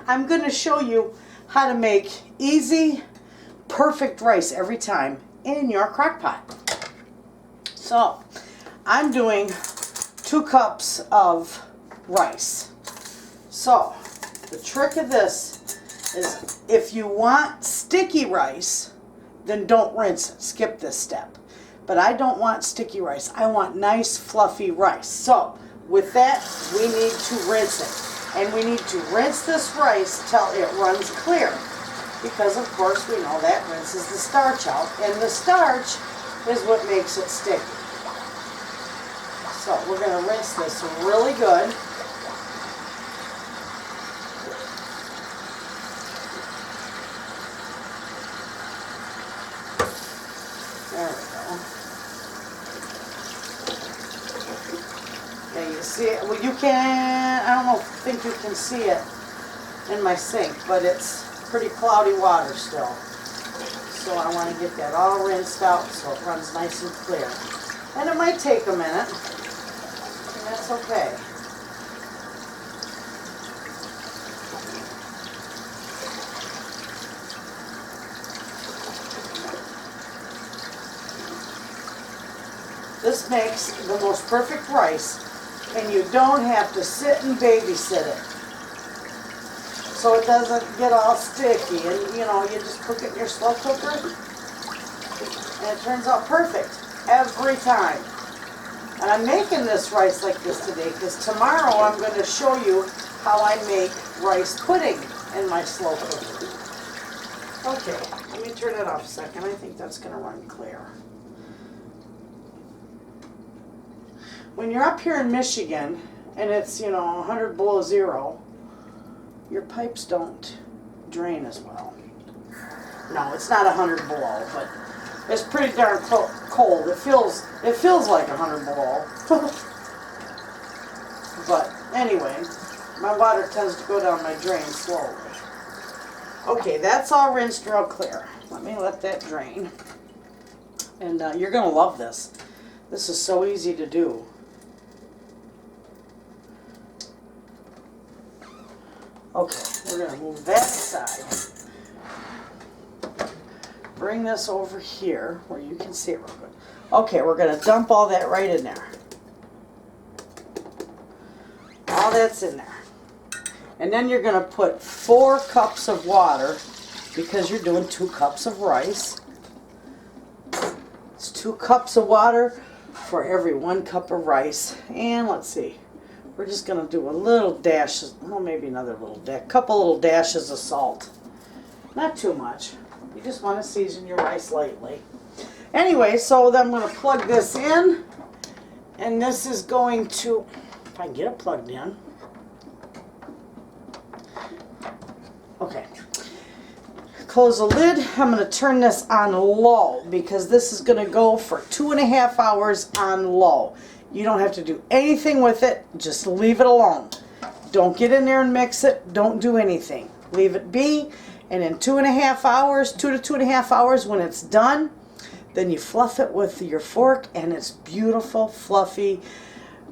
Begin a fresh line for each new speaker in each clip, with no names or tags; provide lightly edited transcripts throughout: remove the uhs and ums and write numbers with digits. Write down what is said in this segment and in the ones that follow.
I'm going to show you how to make easy, perfect rice every time in your crock pot. So, I'm doing 2 cups of rice. So, the trick of this is if you want sticky rice, then don't rinse it. Skip this step. But I don't want sticky rice. I want nice, fluffy rice. So, with that, we need to rinse it. And we need to rinse this rice till it runs clear. Because, of course, we know that rinses the starch out. And the starch is what makes it sticky. So, we're going to rinse this really good. There we go. Yeah, you see it? Well, you can, I don't think you can see it in my sink, but it's pretty cloudy water still. So I want to get that all rinsed out so it runs nice and clear. And it might take a minute, and that's okay. This makes the most perfect rice, and you don't have to sit and babysit it. So it doesn't get all sticky, and you know, you just cook it in your slow cooker, and it turns out perfect every time. And I'm making this rice like this today, because tomorrow I'm going to show you how I make rice pudding in my slow cooker. Okay, let me turn it off a second. I think that's going to run clear. When you're up here in Michigan and it's, you know, 100 below zero, your pipes don't drain as well. No, it's not 100 below, but it's pretty darn cold. It feels like 100 below. But anyway, my water tends to go down my drain slowly. Okay, that's all rinsed real clear. Let me let that drain. And you're going to love this. This is so easy to do. Okay, we're going to move that aside. Bring this over here where you can see it real good. Okay, we're going to dump all that right in there. All that's in there. And then you're going to put 4 cups of water because you're doing 2 cups of rice. It's 2 cups of water for every 1 cup of rice. And let's see. We're just going to do a little dash, well, maybe another little dash, couple little dashes of salt. Not too much. You just want to season your rice lightly. Anyway, so then I'm going to plug this in. And this is going to, if I can get it plugged in. Okay. Close the lid. I'm going to turn this on low because this is going to go for 2.5 hours on low. You don't have to do anything with it. Just leave it alone. Don't get in there and mix it. Don't do anything. Leave it be. And in 2.5 hours, 2 to 2.5 hours, when it's done, then you fluff it with your fork and it's beautiful, fluffy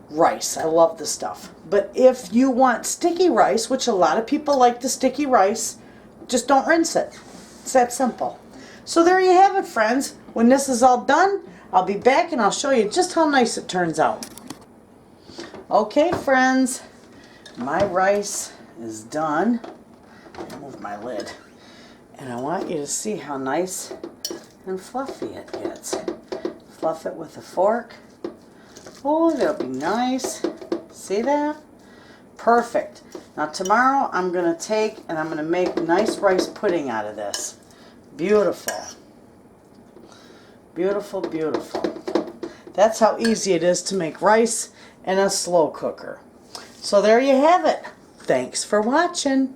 rice. I love this stuff. But if you want sticky rice, which a lot of people like the sticky rice, just don't rinse it. It's that simple. So there you have it, friends. When this is all done, I'll be back and I'll show you just how nice it turns out. Okay, friends, my rice is done. I'll move my lid. And I want you to see how nice and fluffy it gets. Fluff it with a fork. Oh, that'll be nice. See that? Perfect. Now tomorrow I'm going to take and I'm going to make nice rice pudding out of this. Beautiful. Beautiful, beautiful. That's how easy it is to make rice in a slow cooker. So there you have it. Thanks for watching.